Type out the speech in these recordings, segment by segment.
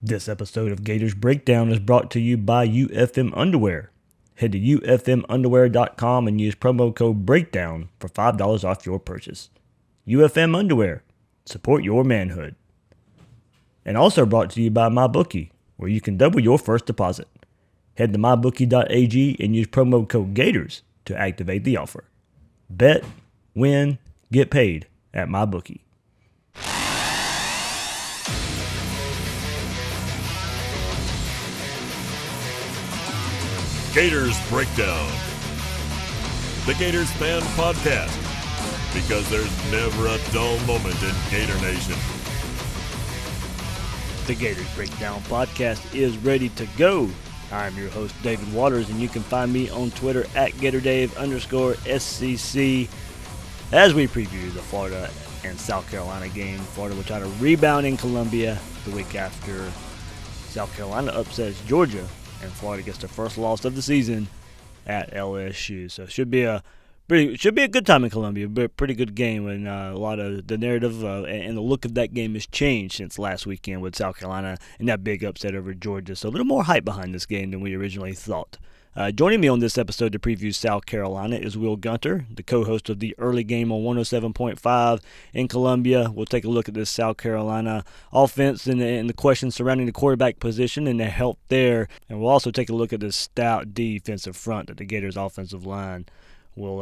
This episode of Gators Breakdown is brought to you by UFM Underwear. Head to ufmunderwear.com and use promo code BREAKDOWN for $5 off your purchase. UFM Underwear. Support your manhood. And also brought to you by MyBookie, where you can double your first deposit. Head to mybookie.ag and use promo code GATORS to activate the offer. Bet, win, get paid at MyBookie. Gators Breakdown, the Gators fan podcast, because there's never a dull moment in Gator Nation. The Gators Breakdown podcast is ready to go. I'm your host, David Waters, and you can find me on Twitter at GatorDave_SCC as we preview the Florida and South Carolina game. Florida will try to rebound in Columbia the week after South Carolina upsets Georgia, and Florida gets their first loss of the season at LSU. So it should be a good time in Columbia, but a pretty good game. And a lot of the narrative and the look of that game has changed since last weekend with South Carolina and that big upset over Georgia. So a little more hype behind this game than we originally thought. Joining me on this episode to preview South Carolina is Will Gunter, the co-host of the early game on 107.5 in Columbia. We'll take a look at this South Carolina offense and the questions surrounding the quarterback position and their help there. And we'll also take a look at the stout defensive front that the Gators offensive line will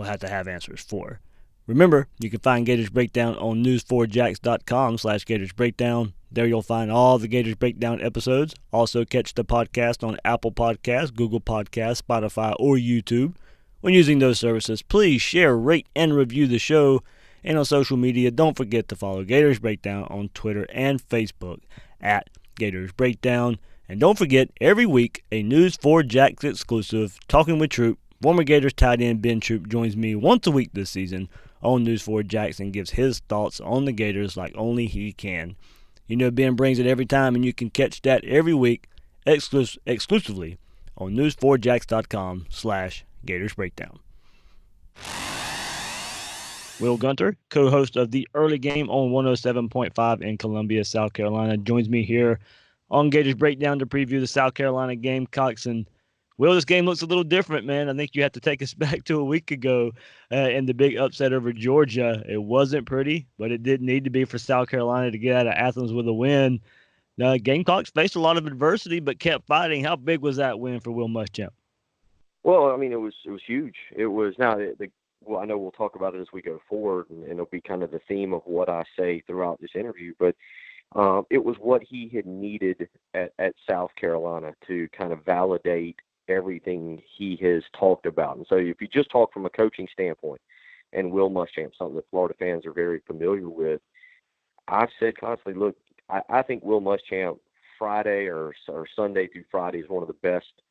have to have answers for. Remember, you can find Gators Breakdown on news4jax.com/Gators Breakdown. There you'll find all the Gators Breakdown episodes. Also catch the podcast on Apple Podcasts, Google Podcasts, Spotify, or YouTube. When using those services, please share, rate, and review the show. And on social media, don't forget to follow Gators Breakdown on Twitter and Facebook at Gators Breakdown. And don't forget, every week, a News4Jax exclusive, Talking with Troop, former Gators tight end Ben Troop joins me once a week this season on News4Jax and gives his thoughts on the Gators like only he can. You know Ben brings it every time, and you can catch that every week exclusively on news4jax.com/Gators Breakdown. Will Gunter, co-host of the early game on 107.5 in Columbia, South Carolina, joins me here on Gators Breakdown to preview the South Carolina Gamecocks. And Will, this game looks a little different, man. I think you have to take us back to a week ago in the big upset over Georgia. It wasn't pretty, but it did need to be for South Carolina to get out of Athens with a win. Gamecocks faced a lot of adversity, but kept fighting. How big was that win for Will Muschamp? Well, I mean, it was huge. It was now. Well, I know we'll talk about it as we go forward, and it'll be kind of the theme of what I say throughout this interview. But it was what he had needed at South Carolina to kind of validate everything he has talked about. And so if you just talk from a coaching standpoint, and Will Muschamp, something that Florida fans are very familiar with, I've said constantly, look, I think Will Muschamp Friday or Sunday through Friday is one of the best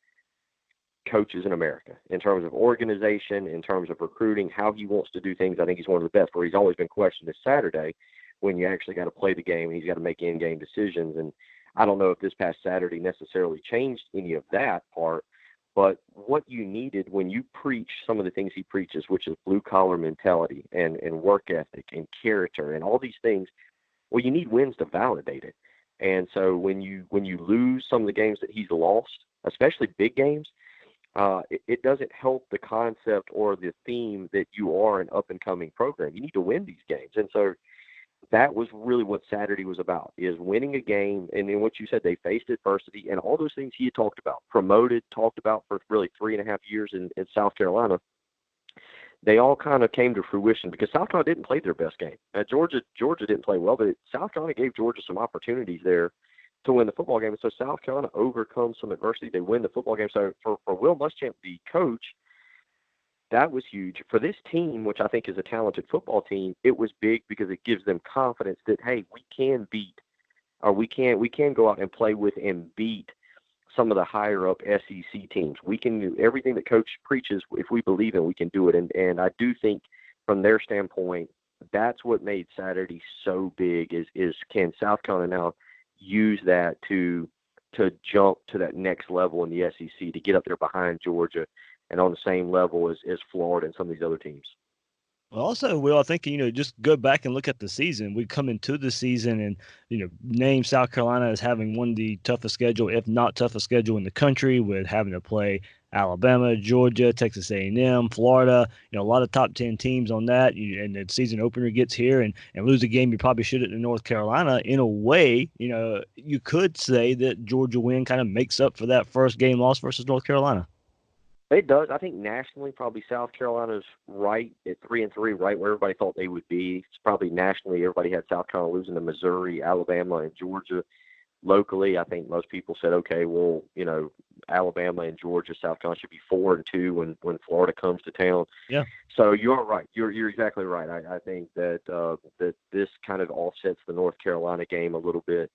coaches in America in terms of organization, in terms of recruiting, how he wants to do things. I think he's one of the best, where he's always been questioned this Saturday when you actually got to play the game and he's got to make in-game decisions. And I don't know if this past Saturday necessarily changed any of that part, but what you needed when you preach some of the things he preaches, which is blue-collar mentality and work ethic and character and all these things, well, you need wins to validate it. And so when you lose some of the games that he's lost, especially big games, it doesn't help the concept or the theme that you are an up-and-coming program. You need to win these games. And so that was really what Saturday was about, is winning a game. And then what you said, they faced adversity and all those things he had talked about, talked about for really 3.5 years in South Carolina. They all kind of came to fruition because South Carolina didn't play their best game. Georgia didn't play well, but South Carolina gave Georgia some opportunities there to win the football game. And so South Carolina overcomes some adversity. They win the football game. So for Will Muschamp, the coach, that was huge. For this team, which I think is a talented football team, it was big because it gives them confidence that, hey, we can beat, or we can go out and play with and beat some of the higher up SEC teams. We can do everything that coach preaches. If we believe in, we can do it. And I do think from their standpoint, that's what made Saturday so big is can South Carolina now use that to jump to that next level in the SEC, to get up there behind Georgia and on the same level as Florida and some of these other teams. Well, also, Will, I think, just go back and look at the season. We come into the season and, name South Carolina as having one of the toughest schedule, if not toughest schedule in the country, with having to play Alabama, Georgia, Texas A&M, Florida, a lot of top 10 teams on that. And the season opener gets here and lose a game you probably should in North Carolina. In a way, you could say that Georgia win kind of makes up for that first game loss versus North Carolina. It does. I think nationally, probably South Carolina's right at 3-3, right where everybody thought they would be. It's probably nationally, everybody had South Carolina losing to Missouri, Alabama, and Georgia. Locally, I think most people said, okay, well, Alabama and Georgia, South Carolina should be 4-2 when Florida comes to town. Yeah. So you're right. You're exactly right. I think that that this kind of offsets the North Carolina game a little bit.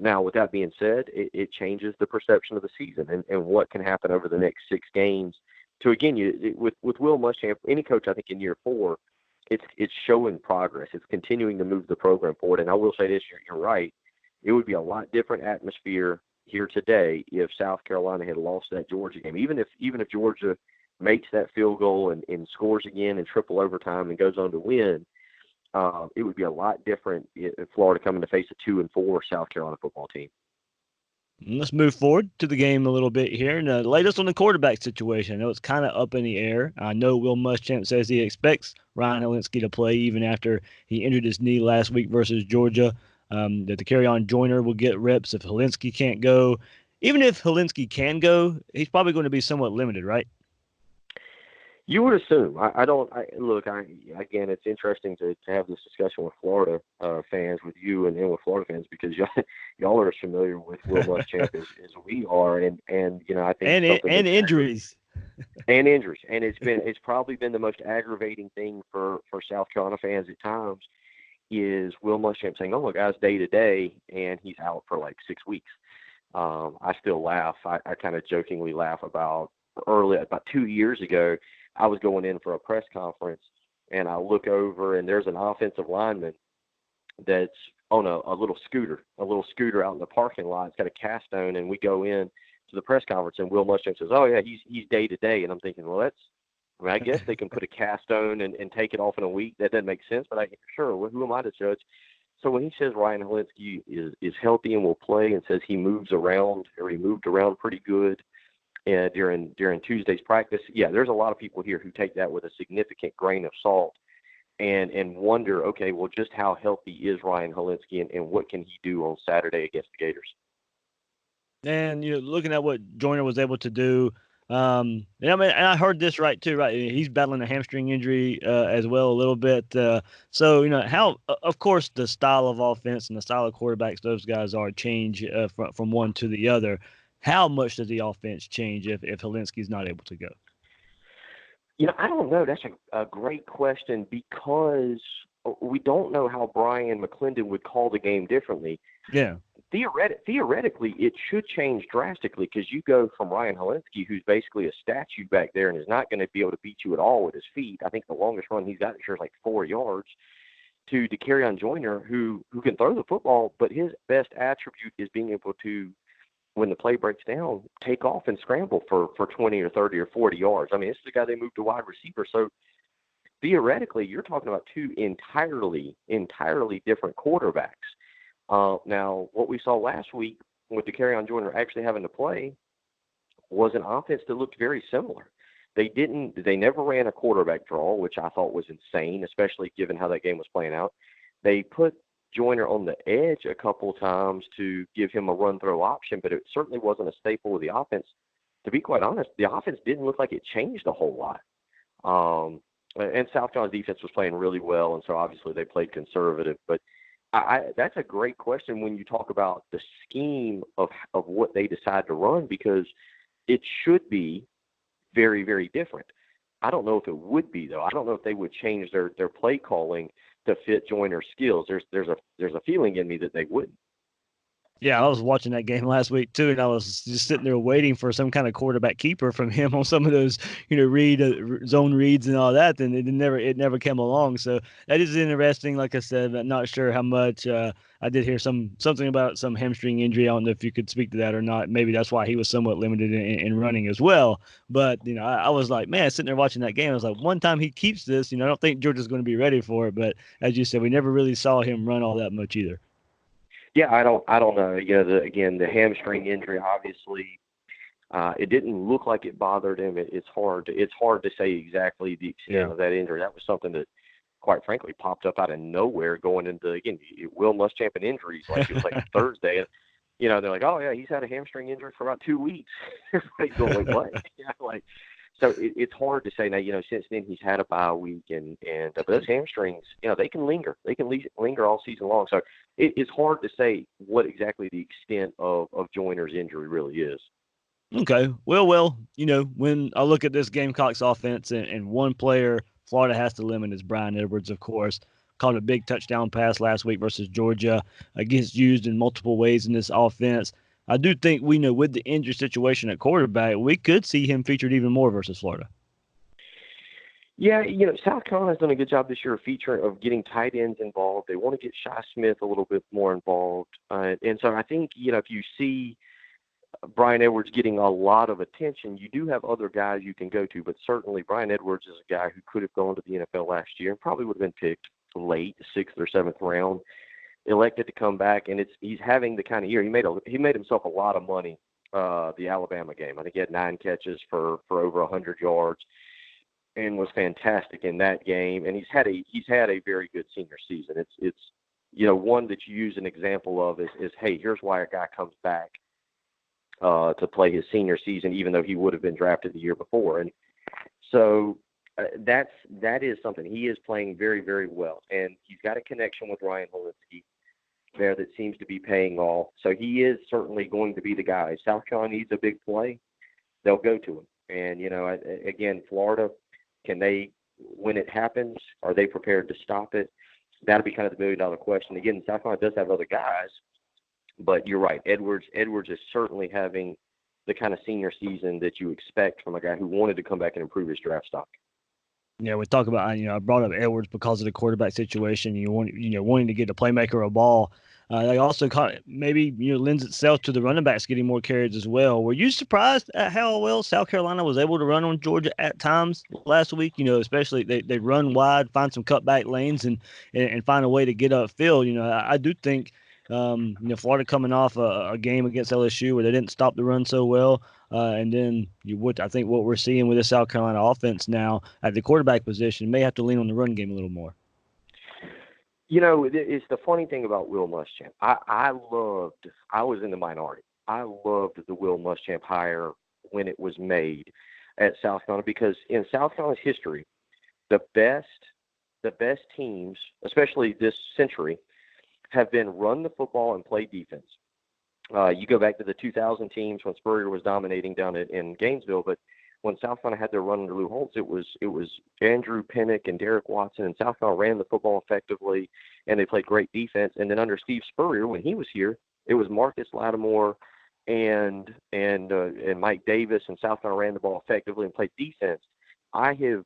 Now, with that being said, it changes the perception of the season and what can happen over the next 6 games. To again, with Will Muschamp, any coach, I think in year 4, it's showing progress. It's continuing to move the program forward. And I will say this: you're right. It would be a lot different atmosphere here today if South Carolina had lost that Georgia game. Even if Georgia makes that field goal and scores again in triple overtime and goes on to win, it would be a lot different if Florida coming to face a 2-4 South Carolina football team. Let's move forward to the game a little bit here. And latest on the quarterback situation. I know it's kind of up in the air. I know Will Muschamp says he expects Ryan Hilinski to play even after he injured his knee last week versus Georgia. That the carry-on Joyner will get reps if Hilinski can't go. Even if Hilinski can go, he's probably going to be somewhat limited, right? You would assume. Again, it's interesting to have this discussion with Florida fans, with you and with Florida fans, because y'all are as familiar with Will Muschamp as we are, and I think and injuries. And injuries, and it's probably been the most aggravating thing for South Carolina fans at times is Will Muschamp saying, "Oh, my guy's day to day," and he's out for like 6 weeks. I still laugh. I kind of jokingly laugh about 2 years ago. I was going in for a press conference, and I look over, and there's an offensive lineman that's on a little scooter out in the parking lot. It's got a cast on, and we go in to the press conference, and Will Muschamp says, "Oh yeah, he's day to day," and I'm thinking, well, I guess they can put a cast on and take it off in a week. That doesn't make sense, but sure, who am I to judge? So when he says Ryan Hilinski is healthy and will play, and says he moved around pretty good during Tuesday's practice, yeah, there's a lot of people here who take that with a significant grain of salt and wonder, okay, well, just how healthy is Ryan Hilinski and what can he do on Saturday against the Gators? And looking at what Joyner was able to do, and I heard this right too, right? He's battling a hamstring injury as well a little bit. So how, of course, the style of offense and the style of quarterbacks those guys are change from one to the other. How much does the offense change if Hilinski's not able to go? I don't know. That's a great question because we don't know how Brian McClendon would call the game differently. Yeah. Theoretically, it should change drastically because you go from Ryan Hilinski, who's basically a statue back there and is not going to be able to beat you at all with his feet. I think the longest run he's got is like 4 yards, to carry-on Joyner, who can throw the football, but his best attribute is being able to, when the play breaks down, take off and scramble for 20 or 30 or 40 yards. I mean, this is the guy they moved to wide receiver. So theoretically, you're talking about 2 entirely different quarterbacks. Now, what we saw last week with the carry-on Joyner actually having to play was an offense that looked very similar. They never ran a quarterback draw, which I thought was insane, especially given how that game was playing out. They put Joyner on the edge a couple of times to give him a run-throw option, but it certainly wasn't a staple of the offense. To be quite honest, the offense didn't look like it changed a whole lot. And South Carolina's defense was playing really well, and so obviously they played conservative. But that's a great question when you talk about the scheme of what they decide to run, because it should be very, very different. I don't know if it would be, though. I don't know if they would change their play calling to fit Joyner's skills. There's a feeling in me that they wouldn't. Yeah, I was watching that game last week too, and I was just sitting there waiting for some kind of quarterback keeper from him on some of those, read zone reads and all that. And it never came along. So that is interesting. Like I said, I'm not sure how much. I did hear something about some hamstring injury. I don't know if you could speak to that or not. Maybe that's why he was somewhat limited in running as well. But I was like, man, sitting there watching that game, I was like, one time he keeps this, I don't think Georgia's going to be ready for it. But as you said, we never really saw him run all that much either. Yeah, I don't know. Again, the hamstring injury, obviously, it didn't look like it bothered him. It's hard to say exactly the extent Yeah. of that injury. That was something that, quite frankly, popped up out of nowhere going into, again, Will Muschamp and injuries. Like, it was like Thursday, and they're like, oh yeah, he's had a hamstring injury for about 2 weeks. Everybody's going, wait, what? Like, so it's hard to say now. Since then he's had a bye week, but those hamstrings, they can linger. They can linger all season long. So it's hard to say what exactly the extent of Joyner's injury really is. Okay. Well, when I look at this Gamecocks offense and one player Florida has to limit is Brian Edwards, of course. Caught a big touchdown pass last week versus Georgia. Gets used in multiple ways in this offense. I do think we know with the injury situation at quarterback, we could see him featured even more versus Florida. Yeah, South Carolina's done a good job this year of getting tight ends involved. They want to get Shi Smith a little bit more involved. And so I think, if you see Brian Edwards getting a lot of attention, you do have other guys you can go to, but certainly Brian Edwards is a guy who could have gone to the NFL last year and probably would have been picked late, 6th or 7th round, elected to come back, and he's having the kind of year. He made himself a lot of money the Alabama game. I think he had 9 catches for over 100 yards and was fantastic in that game, and he's had a very good senior season. It's one that you use an example of is hey, here's why a guy comes back to play his senior season, even though he would have been drafted the year before. And so that is something. He is playing very, very well, and he's got a connection with Ryan Holinsky there that seems to be paying off. So he is certainly going to be the guy. South Carolina needs a big play, they'll go to him. And, again, Florida, can they, when it happens, are they prepared to stop it? That'll be kind of the $1 million question. Again, South Carolina does have other guys, but you're right. Edwards is certainly having the kind of senior season that you expect from a guy who wanted to come back and improve his draft stock. Yeah, we talk about, I brought up Edwards because of the quarterback situation. Wanting to get a playmaker a ball. They also maybe lends itself to the running backs getting more carries as well. Were you surprised at how well South Carolina was able to run on Georgia at times last week? Especially they run wide, find some cutback lanes, and find a way to get upfield. I do think Florida coming off a game against LSU where they didn't stop the run so well. And then I think what we're seeing with the South Carolina offense now at the quarterback position may have to lean on the run game a little more. It's the funny thing about Will Muschamp. I was in the minority. I loved the Will Muschamp hire when it was made at South Carolina, because in South Carolina's history, the best teams, especially this century, have been run the football and play defense. You go back to the 2000 teams when Spurrier was dominating down in Gainesville, but when South Carolina had their run under Lou Holtz, it was Andrew Pinnock and Derek Watson, and South Carolina ran the football effectively, and they played great defense. And then under Steve Spurrier, when he was here, it was Marcus Lattimore and Mike Davis, and South Carolina ran the ball effectively and played defense. I have,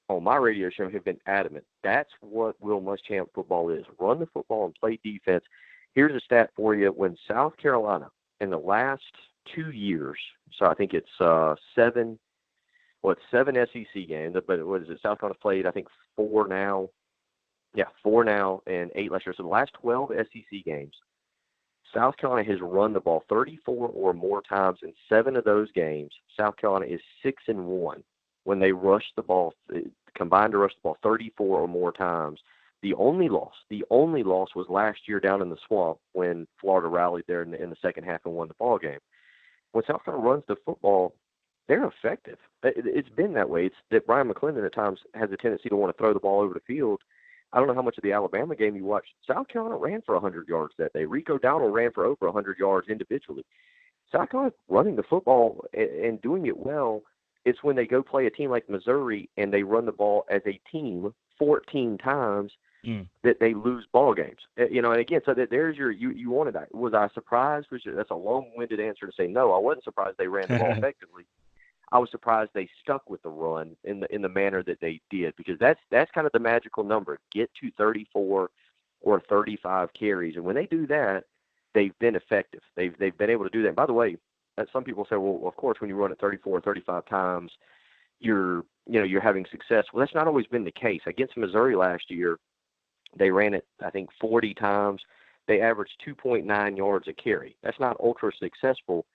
on my radio show, have been adamant. That's what Will Muschamp football is: run the football and play defense. Here's a stat for you. When South Carolina, in the last 2 years, so I think it's seven SEC games, but what is it? South Carolina played, I think, 4 now. Yeah, 4 now and 8 last year. So the last 12 SEC games, South Carolina has run the ball 34 or more times. In 7 of those games, South Carolina is 6-1 when they rush the ball, combined to rush the ball 34 or more times. The only loss was last year down in the swamp when Florida rallied there in the second half and won the ball game. When South Carolina runs the football, they're effective. It's been that way. It's that Brian McClendon at times has a tendency to want to throw the ball over the field. I don't know how much of the Alabama game you watched. South Carolina ran for 100 yards that day. Rico Dowdle ran for over 100 yards individually. South Carolina running the football and doing it well. It's when they go play a team like Missouri and they run the ball as a team 14 times that they lose ball games. And again, so that there's you wanted that. Was I surprised? That's a long-winded answer to say no. I wasn't surprised they ran the ball effectively. I was surprised they stuck with the run in the manner that they did, because that's kind of the magical number. Get to 34 or 35 carries, and when they do that, they've been effective. They've been able to do that. And by the way, some people say, well, of course, when you run it 34 or 35 times, you're having success. Well, that's not always been the case. Against Missouri last year, they ran it, I think, 40 times. They averaged 2.9 yards a carry. That's not ultra successful,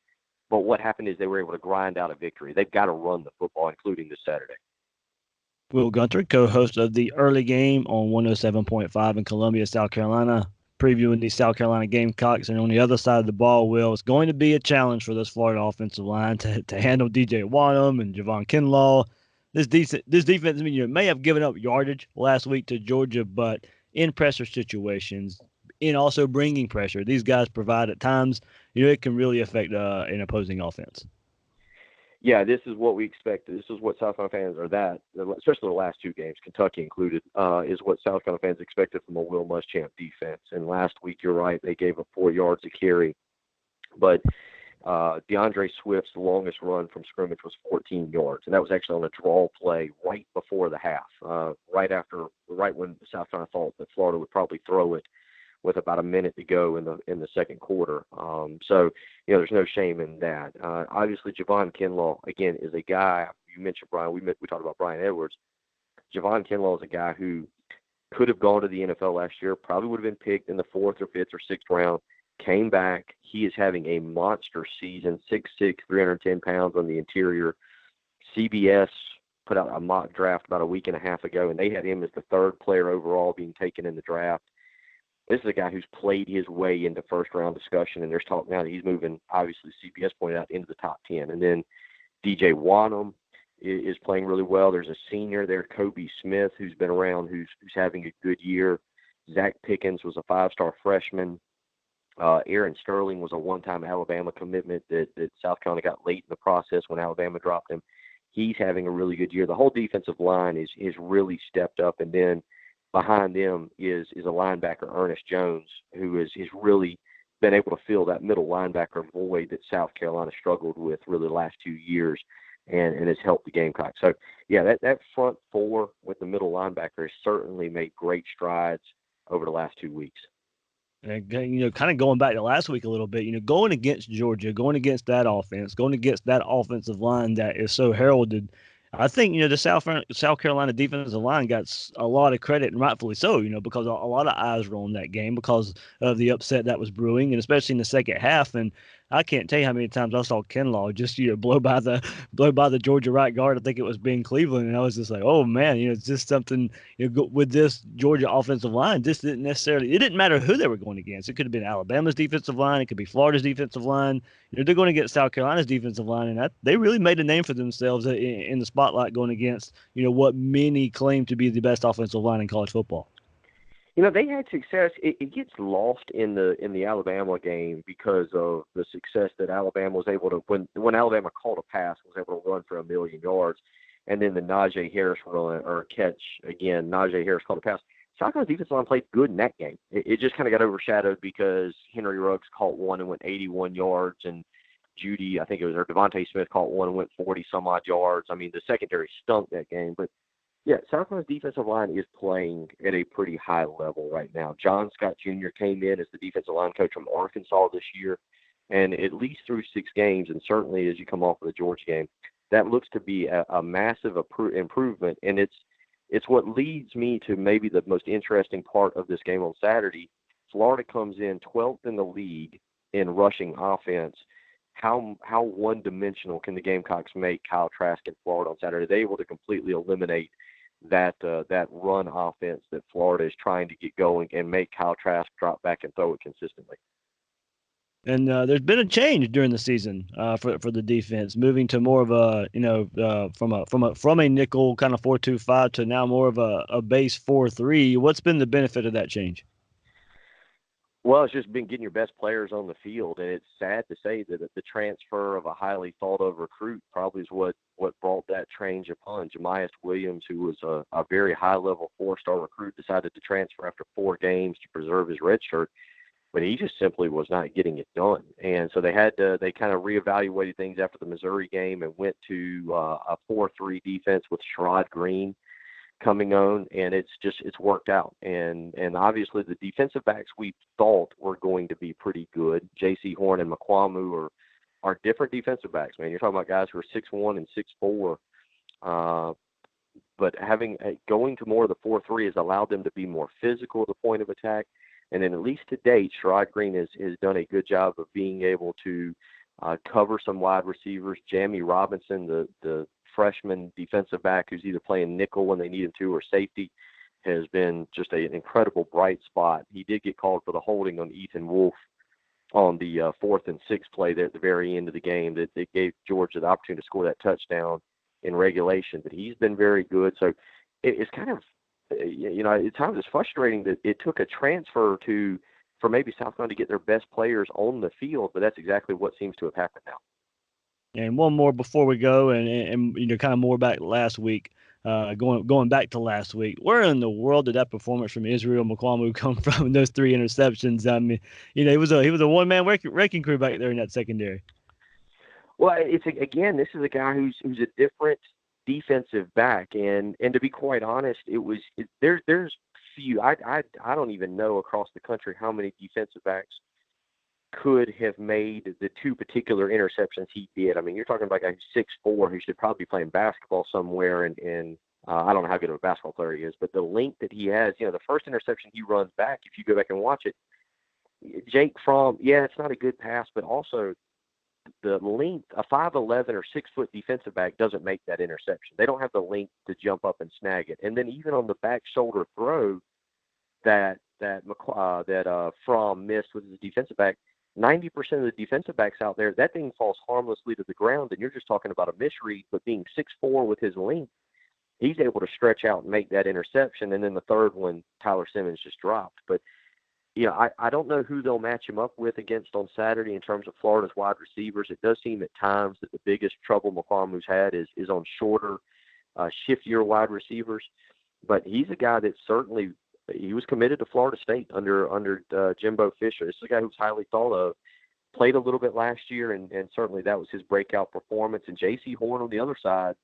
but what happened is they were able to grind out a victory. They've got to run the football, including this Saturday. Will Gunter, co-host of the early game on 107.5 in Columbia, South Carolina, previewing the South Carolina Gamecocks. And on the other side of the ball, Will, it's going to be a challenge for this Florida offensive line to handle DJ Wadham and Javon Kinlaw. This defense, may have given up yardage last week to Georgia, but in pressure situations, in also bringing pressure, these guys provide at times, it can really affect an opposing offense. Yeah, this is what we expected. This is what South Carolina fans especially the last two games, Kentucky included, is what South Carolina fans expected from a Will Muschamp defense. And last week, you're right, they gave up 4 yards a carry. But DeAndre Swift's longest run from scrimmage was 14 yards, and that was actually on a draw play right before the half, right when South Carolina thought that Florida would probably throw it with about a minute to go in the second quarter. So there's no shame in that. Obviously, Javon Kinlaw, again, is a guy. You mentioned Brian. We talked about Brian Edwards. Javon Kinlaw is a guy who could have gone to the NFL last year, probably would have been picked in the 4th or 5th or 6th round, came back. He is having a monster season, 6'6", 310 pounds on the interior. CBS put out a mock draft about a week and a half ago, and they had him as the 3rd player overall being taken in the draft. This is a guy who's played his way into first-round discussion, and there's talk now that he's moving, obviously, CBS pointed out, into the top 10. And then DJ Wadham is playing really well. There's a senior there, Kobe Smith, who's been around, who's having a good year. Zack Pickens was a 5-star freshman. Aaron Sterling was a one-time Alabama commitment that South Carolina got late in the process when Alabama dropped him. He's having a really good year. The whole defensive line is really stepped up, and then behind them is a linebacker, Ernest Jones, who has really been able to fill that middle linebacker void that South Carolina struggled with really the last 2 years, and has helped the Gamecocks. So, yeah, that front four with the middle linebacker has certainly made great strides over the last 2 weeks. And, kind of going back to last week a little bit, going against Georgia, going against that offense, going against that offensive line that is so heralded, I think, the South Carolina defensive line got a lot of credit, and rightfully so, because a lot of eyes were on that game because of the upset that was brewing, and especially in the second half. And I can't tell you how many times I saw Kinlaw just blow by the Georgia right guard. I think it was Ben Cleveland, and I was just like, oh man, it's just something. With this Georgia offensive line, this didn't necessarily. It didn't matter who they were going against. It could have been Alabama's defensive line. It could be Florida's defensive line. They're going to get South Carolina's defensive line, and they really made a name for themselves in the spotlight going against what many claim to be the best offensive line in college football. They had success. It gets lost in the Alabama game because of the success that Alabama was able to, when Alabama called a pass, was able to run for 1,000,000 yards, and then the Najee Harris run or catch again. Najee Harris called a pass. South Carolina's defensive line played good in that game. It just kind of got overshadowed because Henry Ruggs caught one and went 81 yards, and Judy, I think it was, or Devontae Smith caught one and went 40 some odd yards. I mean, the secondary stunk that game, but yeah, South Carolina's defensive line is playing at a pretty high level right now. John Scott Jr. came in as the defensive line coach from Arkansas this year, and at least through 6 games, and certainly as you come off of the Georgia game, that looks to be a massive improvement. And it's what leads me to maybe the most interesting part of this game on Saturday. Florida comes in 12th in the league in rushing offense. How one-dimensional can the Gamecocks make Kyle Trask in Florida on Saturday? Are they able to completely eliminate that run offense that Florida is trying to get going and make Kyle Trask drop back and throw it consistently? And there's been a change during the season for the defense, moving to more of a from a nickel kind of 4-2-5 to now more of a base 4-3. What's been the benefit of that change? Well, it's just been getting your best players on the field, and it's sad to say that the transfer of a highly thought-of recruit probably is what brought that change upon. Jamias Williams, who was a very high-level four-star recruit, decided to transfer after 4 games to preserve his red shirt, but he just simply was not getting it done. And so they kind of reevaluated things after the Missouri game and went to a 4-3 defense with Sherrod Green coming on, and it's worked out. And obviously the defensive backs we thought were going to be pretty good. J.C. Horn and McQuamu are different defensive backs, man. You're talking about guys who are 6'1" and 6'4", but going to more of the 4-3 has allowed them to be more physical at the point of attack. And then at least to date, Sherrod Green has done a good job of being able to cover some wide receivers. Jamie Robinson, the freshman defensive back who's either playing nickel when they need him to or safety, has been just an incredible bright spot. He did get called for the holding on Ethan Wolf on the 4th and 6th play there at the very end of the game that gave Georgia the opportunity to score that touchdown in regulation. But he's been very good. So it's kind of, at times it's frustrating that it took a transfer for maybe South Carolina to get their best players on the field, but that's exactly what seems to have happened now. And one more before we go, and kind of more back last week, going back to last week. Where in the world did that performance from Israel McQuamu come from? Those 3 interceptions. I mean, he was a one-man wrecking crew back there in that secondary. Well, this is a guy who's a different defensive back, and to be quite honest, there's few. I don't even know across the country how many defensive backs could have made the 2 particular interceptions he did. I mean, you're talking about a guy who's 6'4", who should probably be playing basketball somewhere, and I don't know how good of a basketball player he is, but the length that he has, the first interception he runs back, if you go back and watch it, Jake Fromm, it's not a good pass, but also the length, a 5'11" or 6-foot defensive back doesn't make that interception. They don't have the length to jump up and snag it. And then even on the back shoulder throw that Fromm missed with his defensive back, 90% of the defensive backs out there, that thing falls harmlessly to the ground, and you're just talking about a misread. But being 6'4" with his length, he's able to stretch out and make that interception. And then the third one, Tyler Simmons just dropped. But I don't know who they'll match him up with against on Saturday in terms of Florida's wide receivers. It does seem at times that the biggest trouble McQuamu's had is on shorter, shiftier wide receivers. But he's a guy that certainly – he was committed to Florida State under Jimbo Fisher. This is a guy who's highly thought of. Played a little bit last year, and certainly that was his breakout performance. And J.C. Horn on the other side,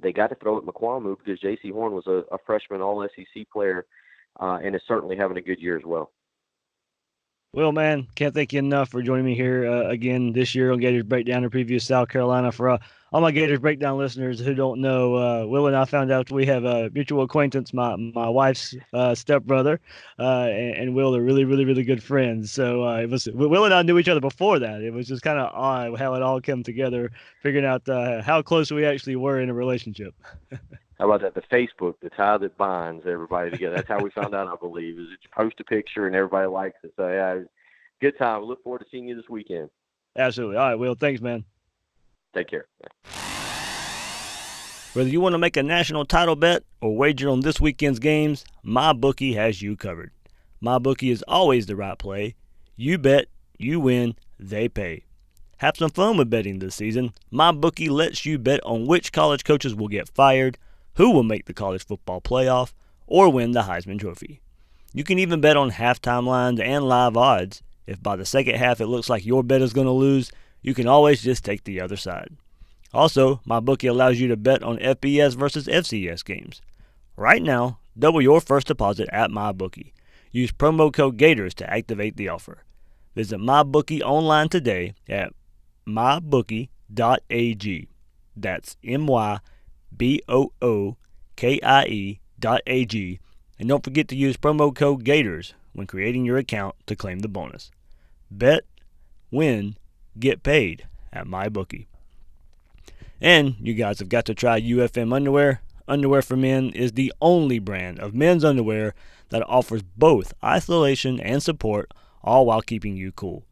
they got to throw at McQuamu because J.C. Horn was a freshman All-SEC player and is certainly having a good year as well. Well, man, can't thank you enough for joining me here again this year on Gators Breakdown to preview South Carolina. For all my Gators Breakdown listeners who don't know, Will and I found out we have a mutual acquaintance, my wife's stepbrother, and Will are really, really, really good friends. So Will and I knew each other before that. It was just kind of odd how it all came together, figuring out how close we actually were in a relationship. How about that? The Facebook, the tie that binds everybody together. That's how we found out, I believe, is that you post a picture and everybody likes it. So, yeah, good time. We look forward to seeing you this weekend. Absolutely. All right, Will. Thanks, man. Take care. Whether you want to make a national title bet or wager on this weekend's games, MyBookie has you covered. MyBookie is always the right play. You bet, you win, they pay. Have some fun with betting this season. MyBookie lets you bet on which college coaches will get fired, who will make the college football playoff, or win the Heisman Trophy. You can even bet on halftime lines and live odds. If by the second half it looks like your bet is going to lose, you can always just take the other side. Also, MyBookie allows you to bet on FBS versus FCS games. Right now, double your first deposit at MyBookie. Use promo code Gators to activate the offer. Visit MyBookie online today at mybookie.ag. That's MyBookie.ag. And don't forget to use promo code Gators when creating your account to claim the bonus. Bet, win, get paid at MyBookie. And you guys have got to try UFM underwear. Underwear for Men is the only brand of men's underwear that offers both isolation and support, all while keeping you cool.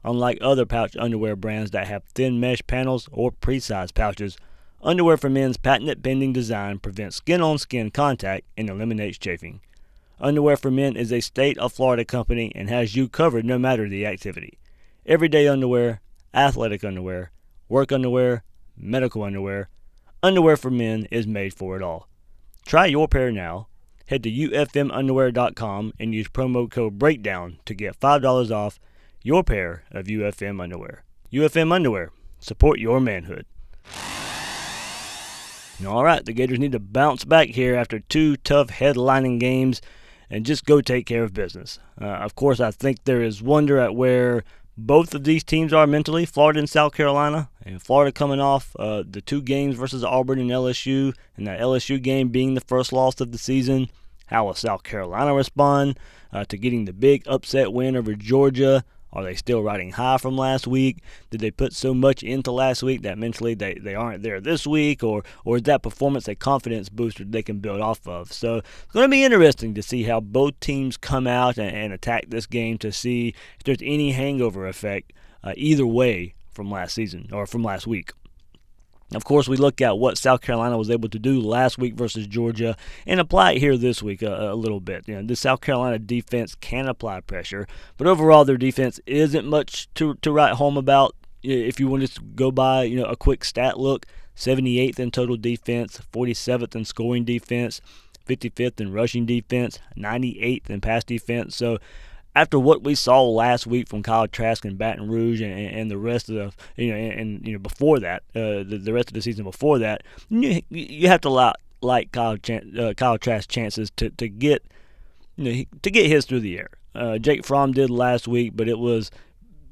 Unlike other pouch underwear brands that have thin mesh panels or pre-sized pouches, Underwear for Men's patented bending design prevents skin-on-skin contact and eliminates chafing. Underwear for Men is a state of Florida company and has you covered no matter the activity. Everyday underwear, athletic underwear, work underwear, medical underwear. Underwear for Men is made for it all. Try your pair now. Head to ufmunderwear.com and use promo code BREAKDOWN to get $5 off your pair of UFM underwear. UFM underwear. Support your manhood. All right, the Gators need to bounce back here after 2 tough headlining games and just go take care of business. Of course, I think there is wonder at where both of these teams are mentally, Florida and South Carolina. And Florida coming off the 2 games versus Auburn and LSU, and that LSU game being the first loss of the season. How will South Carolina respond to getting the big upset win over Georgia? Are they still riding high from last week? Did they put so much into last week that mentally they aren't there this week? Or is that performance a confidence booster they can build off of? So it's going to be interesting to see how both teams come out and attack this game to see if there's any hangover effect either way from last season or from last week. Of course, we look at what South Carolina was able to do last week versus Georgia and apply it here this week a little bit. The South Carolina defense can apply pressure, but overall their defense isn't much to write home about. If you want to go by a quick stat look, 78th in total defense, 47th in scoring defense, 55th in rushing defense, 98th in pass defense. So after what we saw last week from Kyle Trask and Baton Rouge and the rest of the before that, the rest of the season before that, you have to like Kyle Trask's chances to get his through the air. Jake Fromm did last week, but it was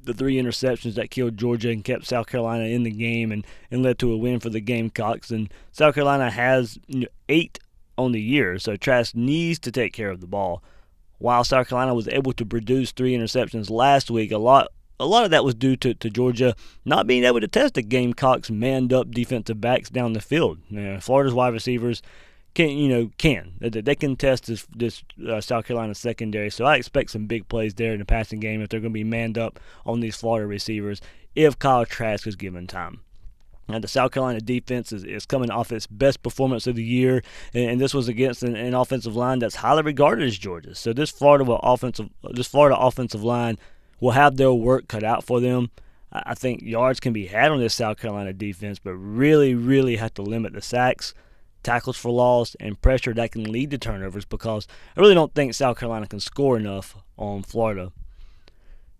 the 3 interceptions that killed Georgia and kept South Carolina in the game and led to a win for the Gamecocks. And South Carolina has 8 on the year, so Trask needs to take care of the ball. While South Carolina was able to produce 3 interceptions last week, a lot of that was due to Georgia not being able to test the Gamecocks' manned-up defensive backs down the field. Florida's wide receivers they can test this South Carolina secondary, so I expect some big plays there in the passing game if they're going to be manned up on these Florida receivers if Kyle Trask is given time. Now, the South Carolina defense is coming off its best performance of the year, and this was against an offensive line that's highly regarded as Georgia's. So this Florida offensive line will have their work cut out for them. I think yards can be had on this South Carolina defense, but really, really have to limit the sacks, tackles for loss, and pressure that can lead to turnovers, because I really don't think South Carolina can score enough on Florida.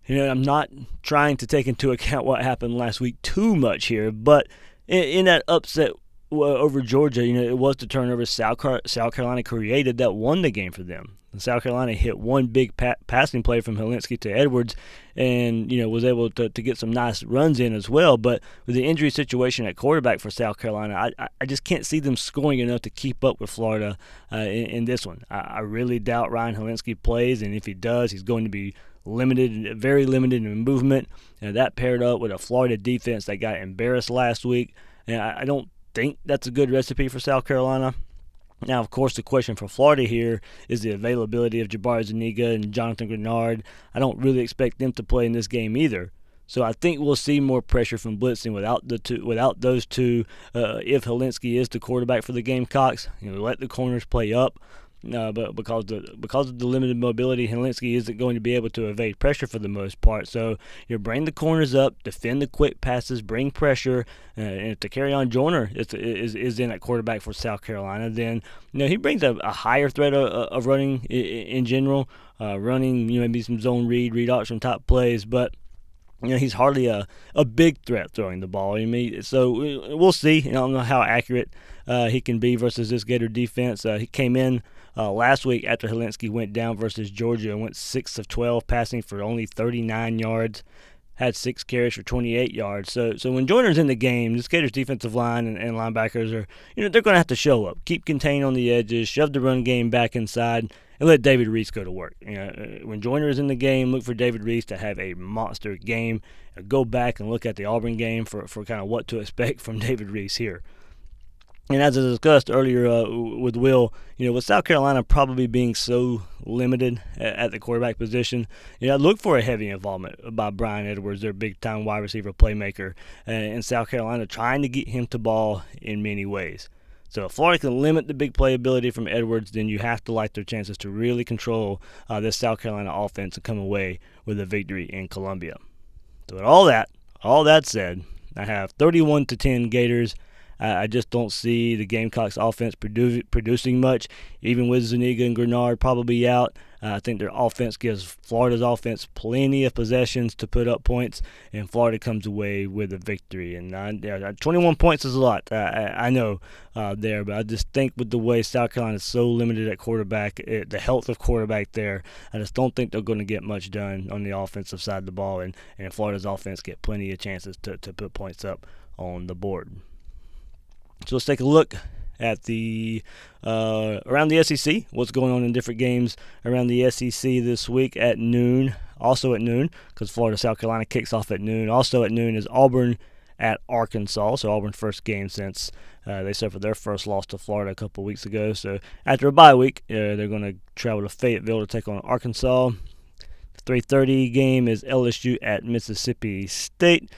I'm not trying to take into account what happened last week too much here, but in that upset over Georgia, it was the turnovers South Carolina created that won the game for them. And South Carolina hit one big passing play from Helinski to Edwards and, was able to get some nice runs in as well. But with the injury situation at quarterback for South Carolina, I just can't see them scoring enough to keep up with Florida in this one. I really doubt Ryan Helinski plays, and if he does, he's going to be very limited in movement. That paired up with a Florida defense that got embarrassed last week. And I don't think that's a good recipe for South Carolina. Now, of course, the question for Florida here is the availability of Jabari Zuniga and Jonathan Grenard. I don't really expect them to play in this game either. So I think we'll see more pressure from blitzing without those two. If Helinski is the quarterback for the Gamecocks, let the corners play up. But because of the limited mobility, Helinski isn't going to be able to evade pressure for the most part. So bring the corners up, defend the quick passes, bring pressure. And to carry on Joyner is in at quarterback for South Carolina, then he brings a higher threat of running in general, running maybe some zone read option type plays, but. He's hardly a big threat throwing the ball. So we'll see. I don't know how accurate he can be versus this Gator defense. He came in last week after Helinski went down versus Georgia and went 6 of 12 passing for only 39 yards, had 6 carries for 28 yards. So when Joyner's in the game, this Gators defensive line and linebackers are, they're going to have to show up, keep contained on the edges, shove the run game back inside, and let David Reese go to work. When Joyner is in the game, look for David Reese to have a monster game. Go back and look at the Auburn game for kind of what to expect from David Reese here. And as I discussed earlier with Will, with South Carolina probably being so limited at the quarterback position, look for a heavy involvement by Brian Edwards, their big-time wide receiver playmaker, in South Carolina, trying to get him to ball in many ways. So if Florida can limit the big playability from Edwards, then you have to like their chances to really control this South Carolina offense and come away with a victory in Columbia. So with all that said, I have 31-10 Gators. I just don't see the Gamecocks offense producing much, even with Zuniga and Grenard probably out. I think their offense gives Florida's offense plenty of possessions to put up points, and Florida comes away with a victory. And 21 points is a lot, I know there, but I just think with the way South Carolina is so limited at quarterback, the health of quarterback there, I just don't think they're going to get much done on the offensive side of the ball, and Florida's offense get plenty of chances to put points up on the board. So let's take a look at the around the SEC, what's going on in different games around the SEC this week at noon. Also at noon, because Florida South Carolina kicks off at noon. Also at noon is Auburn at Arkansas. So Auburn's first game since they suffered their first loss to Florida a couple weeks ago. So after a bye week, they're going to travel to Fayetteville to take on Arkansas. The 3:30 game is LSU at Mississippi State.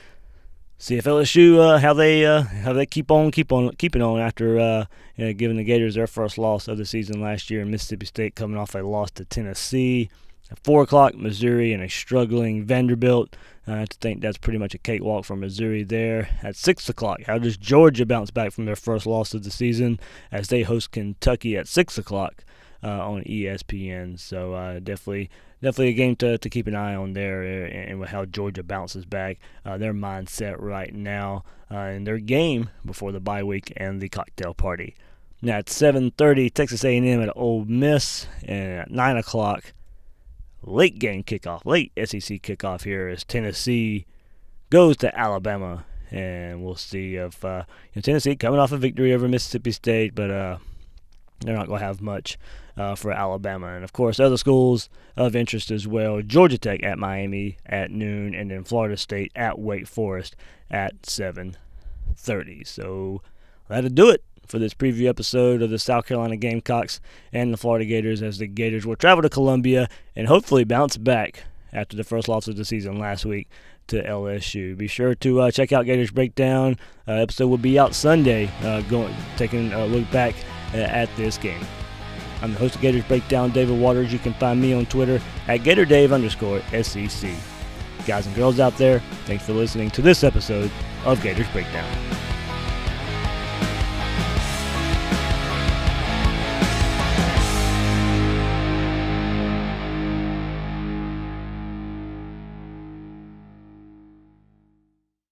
See if LSU how they keep on keeping on after giving the Gators their first loss of the season last year. Mississippi State coming off a loss to Tennessee. At 4 o'clock, Missouri and a struggling Vanderbilt. I have to think that's pretty much a cakewalk for Missouri there. At 6 o'clock, how does Georgia bounce back from their first loss of the season as they host Kentucky at 6 o'clock on ESPN? So definitely a game to keep an eye on there, and how Georgia bounces back. Their mindset right now in their game before the bye week and the cocktail party. Now at 7:30, Texas A&M at Ole Miss, and at 9 o'clock, late SEC kickoff here as Tennessee goes to Alabama, and we'll see if Tennessee coming off a victory over Mississippi State, but they're not going to have much for Alabama. And, of course, other schools of interest as well. Georgia Tech at Miami at noon, and then Florida State at Wake Forest at 7:30. So that'll do it for this preview episode of the South Carolina Gamecocks and the Florida Gators, as the Gators will travel to Columbia and hopefully bounce back after the first loss of the season last week to LSU. Be sure to check out Gators Breakdown. Episode will be out Sunday, taking a look back at this game. I'm the host of Gators Breakdown, David Waters. You can find me on Twitter at GatorDave_SEC. Guys and girls out there, thanks for listening to this episode of Gators Breakdown.